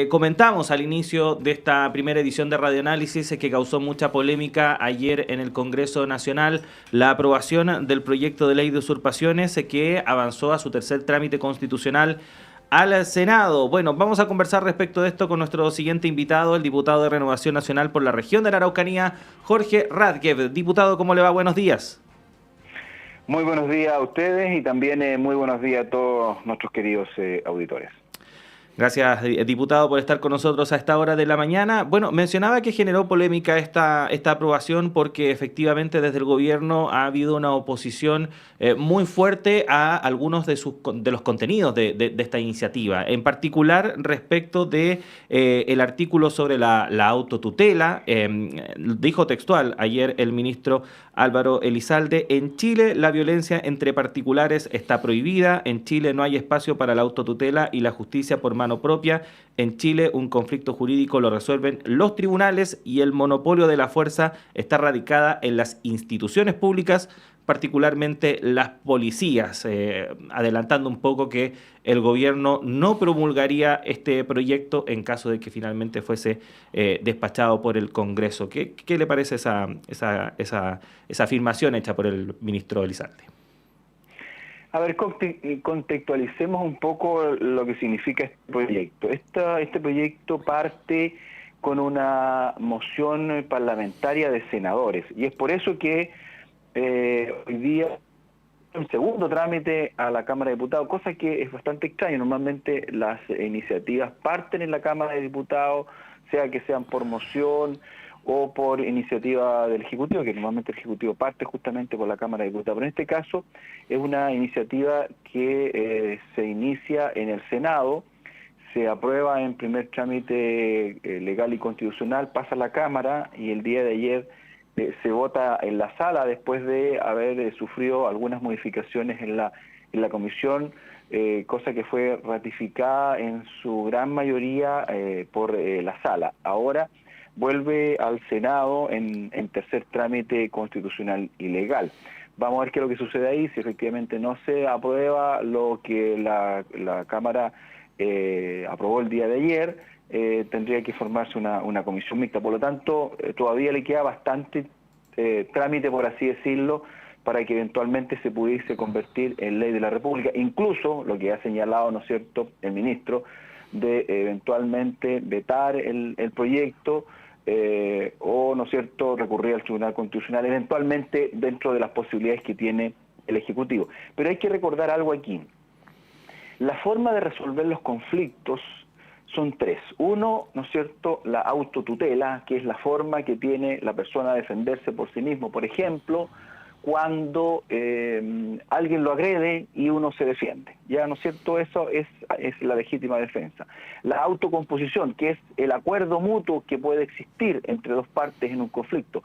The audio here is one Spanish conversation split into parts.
Comentamos al inicio de esta primera edición de Radioanálisis que causó mucha polémica ayer en el Congreso Nacional la aprobación del proyecto de ley de usurpaciones que avanzó a su tercer trámite constitucional al Senado. Bueno, vamos a conversar respecto de esto con nuestro siguiente invitado, el diputado de Renovación Nacional por la región de la Araucanía, Jorge Radkev. Diputado, ¿cómo le va? Buenos días. Muy buenos días a ustedes y también muy buenos días a todos nuestros queridos auditores. Gracias, diputado, por estar con nosotros a esta hora de la mañana. Bueno, mencionaba que generó polémica esta aprobación porque efectivamente desde el gobierno ha habido una oposición muy fuerte a algunos de los contenidos de esta iniciativa, en particular respecto de el artículo sobre la autotutela. Dijo textual ayer el ministro Álvaro Elizalde: en Chile la violencia entre particulares está prohibida, en Chile no hay espacio para la autotutela y la justicia por mano propia, en Chile un conflicto jurídico lo resuelven los tribunales y el monopolio de la fuerza está radicada en las instituciones públicas, particularmente las policías, adelantando un poco que el gobierno no promulgaría este proyecto en caso de que finalmente fuese despachado por el Congreso. ¿Qué le parece esa afirmación hecha por el ministro Elizalde? A ver, contextualicemos un poco lo que significa este proyecto. Este proyecto parte con una moción parlamentaria de senadores y es por eso que hoy día un segundo trámite a la Cámara de Diputados, cosa que es bastante extraña. Normalmente las iniciativas parten en la Cámara de Diputados, sea que sean por moción o por iniciativa del Ejecutivo, que normalmente el Ejecutivo parte justamente por la Cámara de Diputados. Pero en este caso es una iniciativa que se inicia en el Senado, se aprueba en primer trámite legal y constitucional, pasa a la Cámara y el día de ayer se vota en la sala después de haber sufrido algunas modificaciones en la comisión, cosa que fue ratificada en su gran mayoría por la sala. Ahora vuelve al Senado en tercer trámite constitucional y legal. Vamos a ver qué es lo que sucede ahí, si efectivamente no se aprueba lo que la Cámara aprobó el día de ayer. Tendría que formarse una comisión mixta. Por lo tanto, todavía le queda bastante trámite, por así decirlo, para que eventualmente se pudiese convertir en ley de la República. Incluso, lo que ha señalado, ¿no es cierto?, el ministro, de eventualmente vetar el proyecto o, ¿no es cierto?, recurrir al Tribunal Constitucional, eventualmente dentro de las posibilidades que tiene el Ejecutivo. Pero hay que recordar algo aquí. La forma de resolver los conflictos son tres. Uno, ¿no es cierto?, la autotutela, que es la forma que tiene la persona de defenderse por sí mismo. Por ejemplo, cuando alguien lo agrede y uno se defiende. Ya, ¿no es cierto?, eso es la legítima defensa. La autocomposición, que es el acuerdo mutuo que puede existir entre dos partes en un conflicto.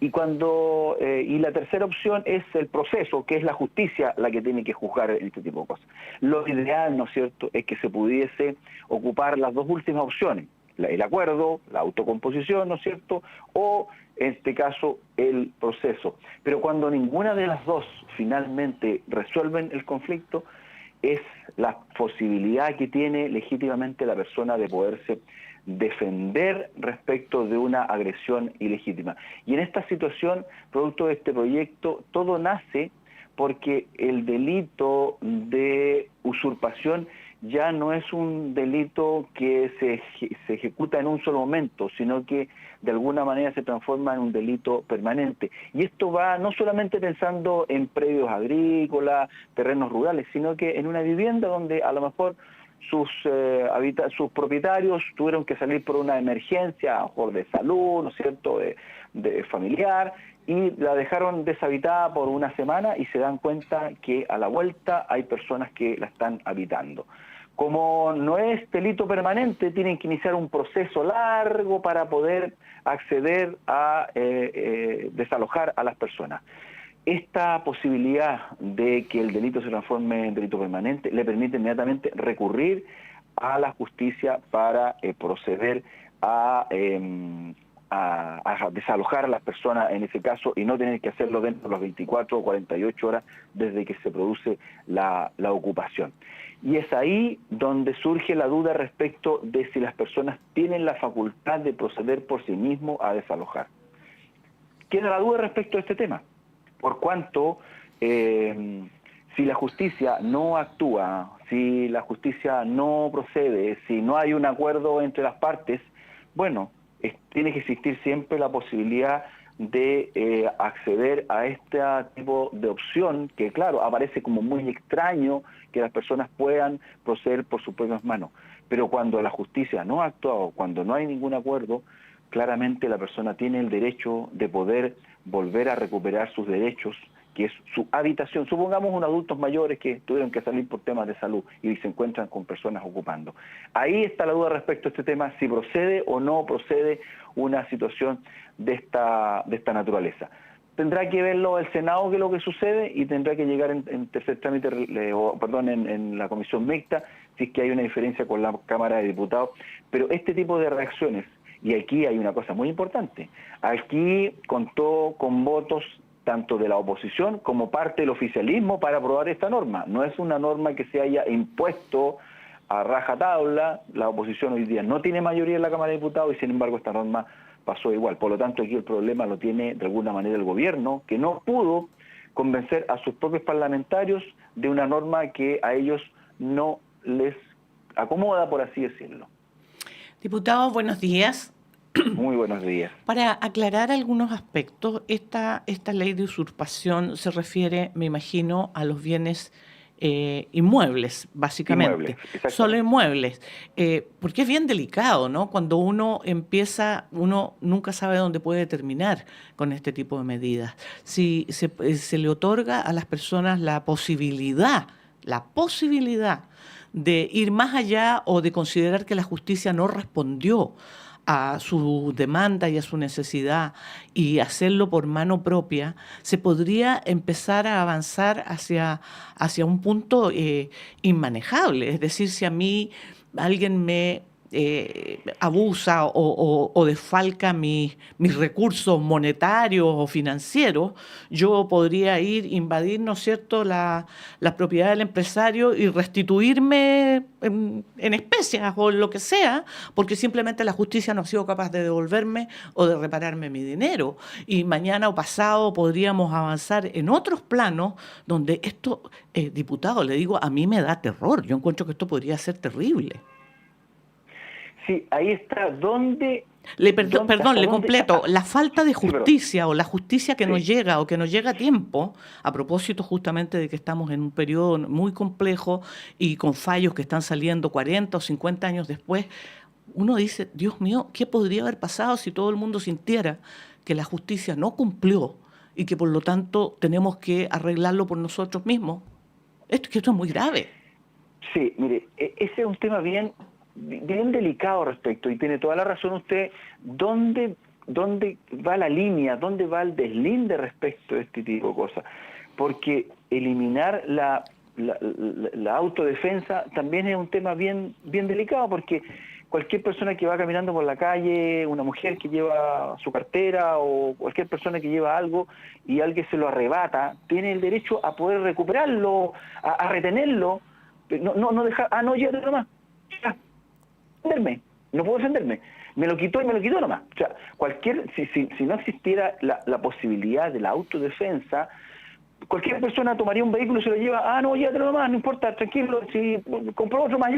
Y la tercera opción es el proceso, que es la justicia la que tiene que juzgar este tipo de cosas. Lo ideal, ¿no es cierto?, es que se pudiese ocupar las dos últimas opciones, el acuerdo, la autocomposición, ¿no es cierto?, o en este caso el proceso. Pero cuando ninguna de las dos finalmente resuelven el conflicto, es la posibilidad que tiene legítimamente la persona de poderse defender respecto de una agresión ilegítima. Y en esta situación, producto de este proyecto, todo nace porque el delito de usurpación ya no es un delito que se ejecuta en un solo momento, sino que de alguna manera se transforma en un delito permanente. Y esto va no solamente pensando en predios agrícolas, terrenos rurales, sino que en una vivienda donde a lo mejor sus propietarios tuvieron que salir por una emergencia, a lo mejor de salud, ¿no es cierto?, de familiar, y la dejaron deshabitada por una semana y se dan cuenta que a la vuelta hay personas que la están habitando. Como no es delito permanente, tienen que iniciar un proceso largo para poder acceder a desalojar a las personas. Esta posibilidad de que el delito se transforme en delito permanente le permite inmediatamente recurrir a la justicia para proceder a a desalojar a las personas en ese caso y no tener que hacerlo dentro de las 24 o 48 horas desde que se produce la ocupación. Y es ahí donde surge la duda respecto de si las personas tienen la facultad de proceder por sí mismos a desalojar. Queda la duda respecto a este tema, por cuanto si la justicia no actúa, si la justicia no procede, si no hay un acuerdo entre las partes, bueno, tiene que existir siempre la posibilidad de acceder a este tipo de opción que, claro, aparece como muy extraño que las personas puedan proceder por sus propias manos. Pero cuando la justicia no ha actuado, cuando no hay ningún acuerdo, claramente la persona tiene el derecho de poder volver a recuperar sus derechos, que es su habitación. Supongamos unos adultos mayores que tuvieron que salir por temas de salud y se encuentran con personas ocupando. Ahí está la duda respecto a este tema, si procede o no procede una situación de esta naturaleza. Tendrá que verlo el Senado qué es lo que sucede y tendrá que llegar en tercer trámite, en la comisión mixta, si es que hay una diferencia con la Cámara de Diputados. Pero este tipo de reacciones, y aquí hay una cosa muy importante, aquí contó con votos tanto de la oposición como parte del oficialismo para aprobar esta norma. No es una norma que se haya impuesto a rajatabla. La oposición hoy día no tiene mayoría en la Cámara de Diputados y sin embargo esta norma pasó igual. Por lo tanto, aquí el problema lo tiene de alguna manera el gobierno, que no pudo convencer a sus propios parlamentarios de una norma que a ellos no les acomoda, por así decirlo. Diputado, buenos días. Muy buenos días. Para aclarar algunos aspectos, esta ley de usurpación se refiere, me imagino, a los bienes inmuebles, básicamente. Solo inmuebles. Porque es bien delicado, ¿no? Cuando uno empieza, uno nunca sabe dónde puede terminar con este tipo de medidas. Si se le otorga a las personas la posibilidad de ir más allá o de considerar que la justicia no respondió a su demanda y a su necesidad y hacerlo por mano propia, se podría empezar a avanzar hacia un punto inmanejable. Es decir, si a mí alguien me abusa o desfalca mis recursos monetarios o financieros, yo podría invadir, ¿no es cierto?, la propiedad del empresario y restituirme en especias o lo que sea, porque simplemente la justicia no ha sido capaz de devolverme o de repararme mi dinero. Y mañana o pasado podríamos avanzar en otros planos donde esto, diputado, le digo, a mí me da terror. Yo encuentro que esto podría ser terrible. Sí, ahí está. ¿Dónde? Le completo. La falta de justicia o la justicia que nos llega o que nos llega a tiempo, a propósito justamente de que estamos en un periodo muy complejo y con fallos que están saliendo 40 o 50 años después, uno dice, Dios mío, ¿qué podría haber pasado si todo el mundo sintiera que la justicia no cumplió y que por lo tanto tenemos que arreglarlo por nosotros mismos? Esto es muy grave. Sí, mire, ese es un tema bien delicado respecto, y tiene toda la razón usted. ¿Dónde va la línea? ¿Dónde va el deslinde respecto a este tipo de cosas? Porque eliminar la autodefensa también es un tema bien delicado, porque cualquier persona que va caminando por la calle, una mujer que lleva su cartera o cualquier persona que lleva algo y alguien se lo arrebata, tiene el derecho a poder recuperarlo, a retenerlo, no dejar, no, llévatelo nomás. No puedo defenderme, me lo quitó nomás. O sea, si no existiera la posibilidad de la autodefensa, cualquier persona tomaría un vehículo y se lo lleva, no, llévatelo nomás, no importa, tranquilo, si compró otro más.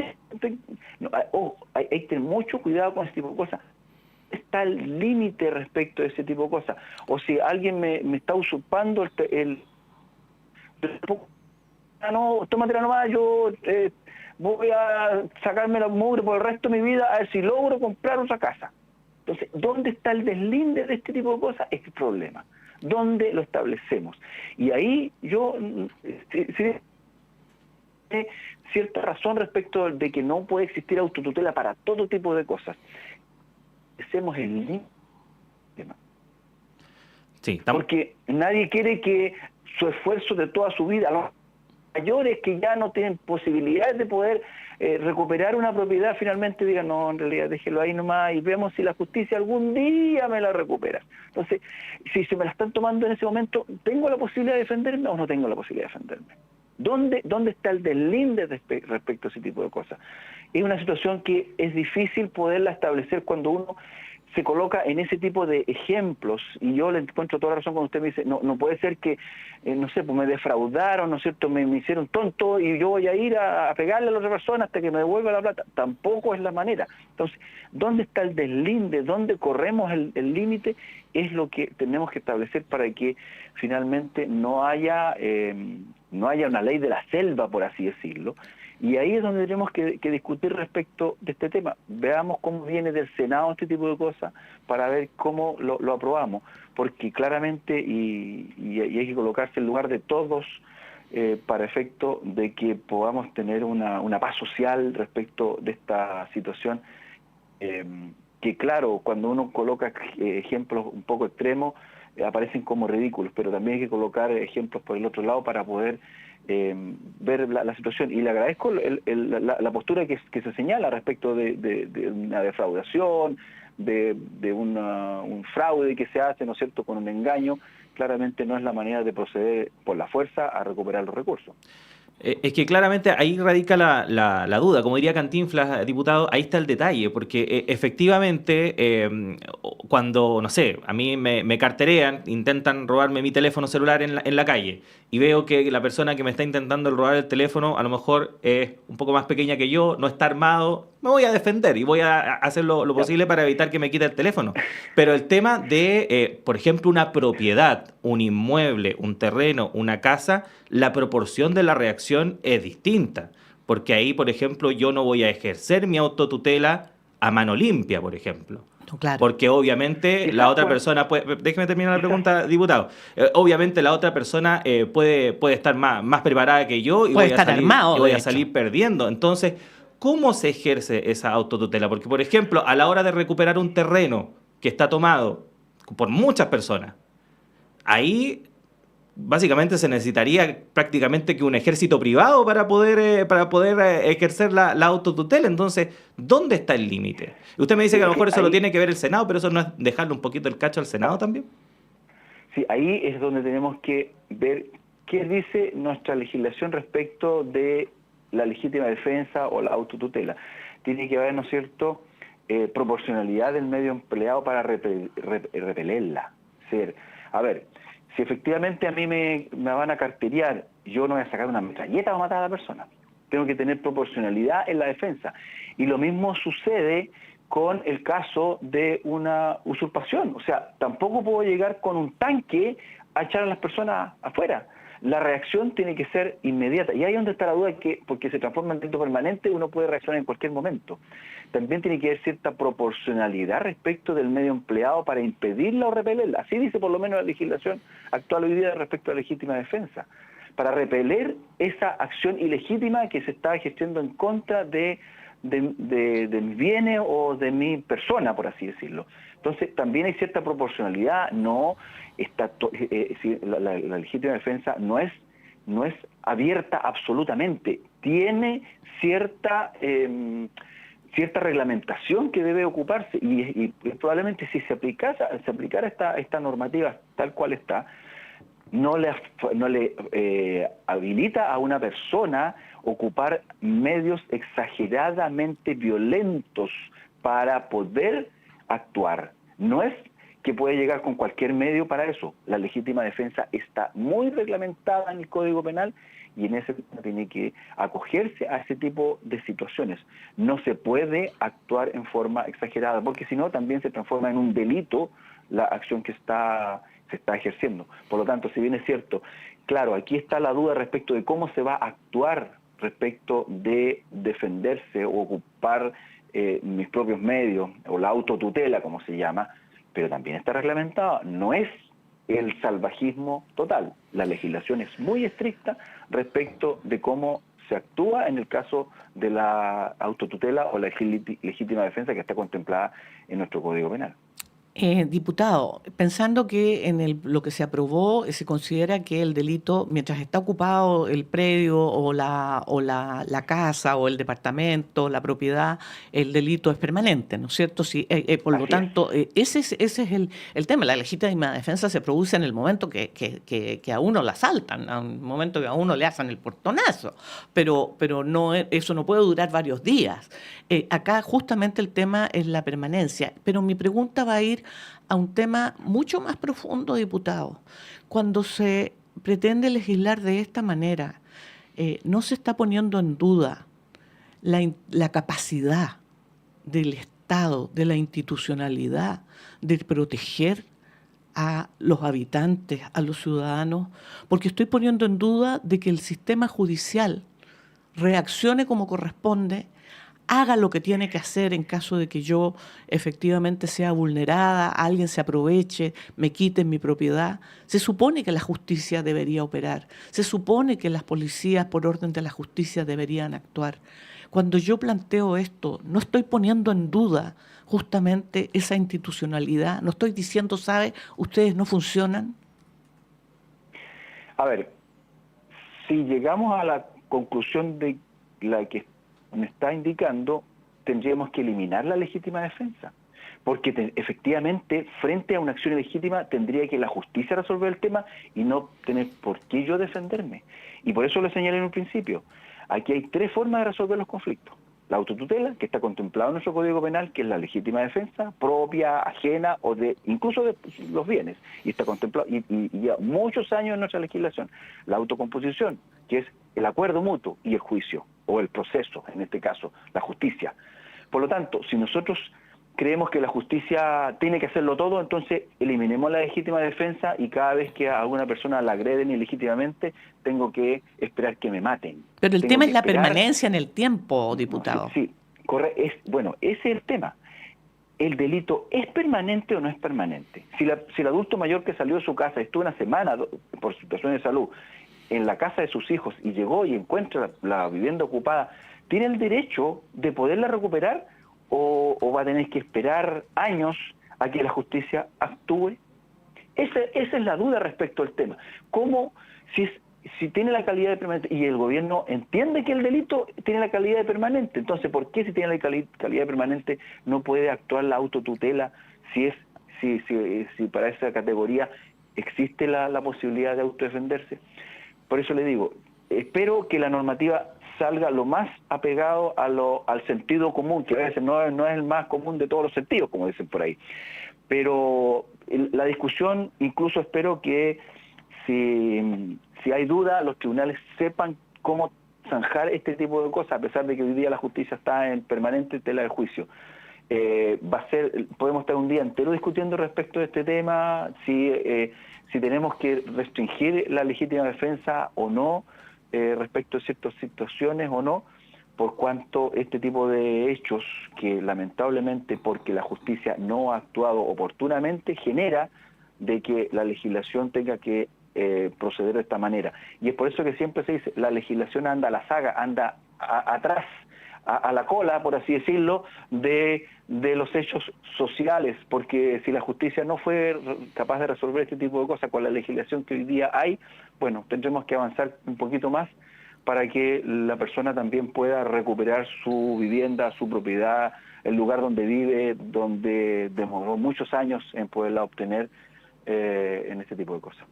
Hay que tener mucho cuidado con ese tipo de cosas. Está el límite respecto a ese tipo de cosas. O si alguien me está usurpando no, tómatela nomás, yo voy a sacarme la mugre por el resto de mi vida a ver si logro comprar otra casa. Entonces, ¿dónde está el deslinde de este tipo de cosas? Es el problema. ¿Dónde lo establecemos? Y ahí yo cierta razón respecto de que no puede existir autotutela para todo tipo de cosas. Hacemos el límite. Sí, porque nadie quiere que su esfuerzo de toda su vida, los mayores que ya no tienen posibilidades de poder recuperar una propiedad, finalmente diga, no, en realidad déjelo ahí nomás y vemos si la justicia algún día me la recupera. Entonces, si se me la están tomando en ese momento, ¿tengo la posibilidad de defenderme o no tengo la posibilidad de defenderme? ¿Dónde está el deslinde respecto a ese tipo de cosas? Es una situación que es difícil poderla establecer cuando uno se coloca en ese tipo de ejemplos, y yo le encuentro toda la razón cuando usted me dice, no puede ser que, no sé, pues me defraudaron, ¿no es cierto?, me hicieron tonto y yo voy a ir a pegarle a la otra persona hasta que me devuelva la plata. Tampoco es la manera. Entonces, ¿dónde está el deslinde? ¿Dónde corremos el límite? Es lo que tenemos que establecer para que finalmente no haya una ley de la selva, por así decirlo. Y ahí es donde tenemos que discutir respecto de este tema. Veamos cómo viene del Senado este tipo de cosas para ver cómo lo aprobamos. Porque claramente, y hay que colocarse en lugar de todos para efecto de que podamos tener una paz social respecto de esta situación. Que claro, cuando uno coloca ejemplos un poco extremos, aparecen como ridículos, pero también hay que colocar ejemplos por el otro lado para poder ver la situación. Y le agradezco la postura que se señala respecto de una defraudación, de un fraude que se hace, ¿no es cierto?, con un engaño. Claramente no es la manera de proceder por la fuerza a recuperar los recursos. Es que claramente ahí radica la duda. Como diría Cantinflas, diputado, ahí está el detalle, porque efectivamente cuando, no sé, a mí me carterean, intentan robarme mi teléfono celular en la calle y veo que la persona que me está intentando robar el teléfono a lo mejor es un poco más pequeña que yo, no está armado, me voy a defender y voy a hacer lo posible para evitar que me quite el teléfono. Pero el tema de, por ejemplo, una propiedad, un inmueble, un terreno, una casa, la proporción de la reacción es distinta. Porque ahí, por ejemplo, yo no voy a ejercer mi autotutela a mano limpia, por ejemplo. No, claro. Porque obviamente la otra persona puede... Déjeme terminar la pregunta, diputado. Obviamente la otra persona puede estar más preparada que yo y Puede estar armado, voy de a salir hecho. perdiendo. Entonces, ¿cómo se ejerce esa autotutela? Porque, por ejemplo, a la hora de recuperar un terreno que está tomado por muchas personas, ahí básicamente se necesitaría prácticamente que un ejército privado para poder ejercer la autotutela. Entonces, ¿dónde está el límite? Usted me dice que a lo mejor eso lo tiene que ver el Senado, pero eso no es dejarle un poquito el cacho al Senado también. Sí, ahí es donde tenemos que ver qué dice nuestra legislación respecto de la legítima defensa o la autotutela. Tiene que haber, ¿no es cierto?, proporcionalidad del medio empleado para repelerla. A ver, si efectivamente a mí me van a carterear, yo no voy a sacar una metralleta para matar a la persona. Tengo que tener proporcionalidad en la defensa. Y lo mismo sucede con el caso de una usurpación. O sea, tampoco puedo llegar con un tanque a echar a las personas afuera. La reacción tiene que ser inmediata. Y ahí es donde está la duda, que porque se transforma en delito permanente, uno puede reaccionar en cualquier momento. También tiene que haber cierta proporcionalidad respecto del medio empleado para impedirla o repelerla. Así dice por lo menos la legislación actual hoy día respecto a la legítima defensa. Para repeler esa acción ilegítima que se está ejerciendo en contra de mis bienes o de mi persona, por así decirlo. Entonces, también hay cierta proporcionalidad. No está la legítima defensa no es abierta absolutamente. Tiene cierta reglamentación que debe ocuparse y probablemente si se aplicara esta normativa tal cual está, no le habilita a una persona ocupar medios exageradamente violentos para poder actuar. No es que puede llegar con cualquier medio para eso. La legítima defensa está muy reglamentada en el Código Penal y en ese tiene que acogerse a ese tipo de situaciones. No se puede actuar en forma exagerada, porque si no también se transforma en un delito la acción que se está ejerciendo. Por lo tanto, si bien es cierto, claro, aquí está la duda respecto de cómo se va a actuar respecto de defenderse o ocupar mis propios medios, o la autotutela, como se llama, pero también está reglamentado. No es el salvajismo total. La legislación es muy estricta respecto de cómo se actúa en el caso de la autotutela o la legítima defensa que está contemplada en nuestro Código Penal. Diputado, pensando que lo que se aprobó se considera que el delito, mientras está ocupado el predio o la casa o el departamento, la propiedad, el delito es permanente, ¿no es cierto? Sí, por lo Así es. tanto, ese es el tema. La legítima defensa se produce en el momento que a uno la asaltan, en el momento que a uno le hacen el portonazo, pero no, eso no puede durar varios días. Acá justamente el tema es la permanencia, pero mi pregunta va a ir a un tema mucho más profundo, diputado. Cuando se pretende legislar de esta manera, no se está poniendo en duda la capacidad del Estado, de la institucionalidad, de proteger a los habitantes, a los ciudadanos, porque estoy poniendo en duda de que el sistema judicial reaccione como corresponde, haga lo que tiene que hacer en caso de que yo efectivamente sea vulnerada, alguien se aproveche, me quite mi propiedad. Se supone que la justicia debería operar, se supone que las policías por orden de la justicia deberían actuar. Cuando yo planteo esto, no estoy poniendo en duda justamente esa institucionalidad, no estoy diciendo, ¿sabe? Ustedes no funcionan. A ver, si llegamos a la conclusión de la que me está indicando, tendríamos que eliminar la legítima defensa, porque efectivamente, frente a una acción ilegítima, tendría que la justicia resolver el tema y no tener por qué yo defenderme. Y por eso le señalé en un principio, aquí hay 3 formas de resolver los conflictos. La autotutela, que está contemplado en nuestro Código Penal, que es la legítima defensa, propia, ajena, o incluso de los bienes, y está contemplado, y lleva muchos años en nuestra legislación. La autocomposición, que es el acuerdo mutuo, y el juicio, o el proceso, en este caso, la justicia. Por lo tanto, si nosotros creemos que la justicia tiene que hacerlo todo, entonces eliminemos la legítima defensa y cada vez que a alguna persona la agreden ilegítimamente, tengo que esperar que me maten. Pero el Tengo tema que es la esperar. permanencia en el tiempo, No, diputado. sí, bueno, ese es el tema. ¿El delito es permanente o no es permanente? Si el adulto mayor que salió de su casa, estuvo una semana por situación de salud en la casa de sus hijos y llegó y encuentra la vivienda ocupada, ¿tiene el derecho de poderla recuperar o va a tener que esperar años a que la justicia actúe? Esa es la duda respecto al tema. ¿Cómo, si tiene la calidad de permanente y el gobierno entiende que el delito tiene la calidad de permanente, entonces ¿por qué si tiene la calidad de permanente no puede actuar la autotutela si para esa categoría existe la posibilidad de autodefenderse? Por eso le digo, espero que la normativa salga lo más apegado al sentido común, que a veces no es el más común de todos los sentidos, como dicen por ahí. Pero la discusión, incluso espero que si hay duda, los tribunales sepan cómo zanjar este tipo de cosas, a pesar de que hoy día la justicia está en permanente tela de juicio. Podemos estar un día entero discutiendo respecto de este tema, si tenemos que restringir la legítima defensa o no, respecto a ciertas situaciones o no, por cuanto este tipo de hechos que lamentablemente porque la justicia no ha actuado oportunamente genera de que la legislación tenga que proceder de esta manera. Y es por eso que siempre se dice, la legislación anda a la saga, anda atrás, a la cola, por así decirlo, de los hechos sociales, porque si la justicia no fue capaz de resolver este tipo de cosas con la legislación que hoy día hay, bueno, tendremos que avanzar un poquito más para que la persona también pueda recuperar su vivienda, su propiedad, el lugar donde vive, donde demoró muchos años en poderla obtener en este tipo de cosas.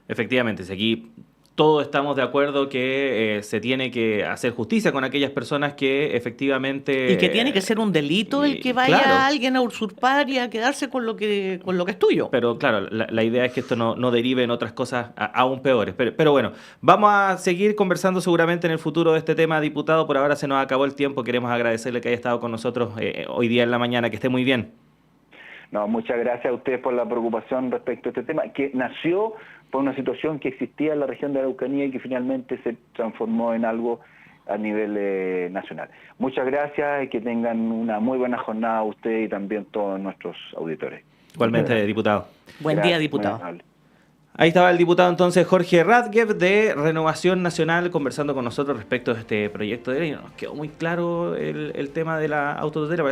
Efectivamente, si aquí todos estamos de acuerdo que se tiene que hacer justicia con aquellas personas que efectivamente... Y que tiene que ser un delito el que vaya claro, a alguien a usurpar y a quedarse con lo que es tuyo. pero claro, la idea es que esto no derive en otras cosas aún peores. Pero bueno, vamos a seguir conversando seguramente en el futuro de este tema, diputado. Por ahora se nos acabó el tiempo. Queremos agradecerle que haya estado con nosotros hoy día en la mañana. Que esté muy bien. No, muchas gracias a ustedes por la preocupación respecto a este tema, que nació por una situación que existía en la región de la Araucanía y que finalmente se transformó en algo a nivel nacional. Muchas gracias y que tengan una muy buena jornada ustedes y también todos nuestros auditores. Igualmente, diputado. Buen día, diputado. Ahí estaba el diputado entonces Jorge Radgev de Renovación Nacional conversando con nosotros respecto a este proyecto de ley. Nos quedó muy claro el tema de la autotutela.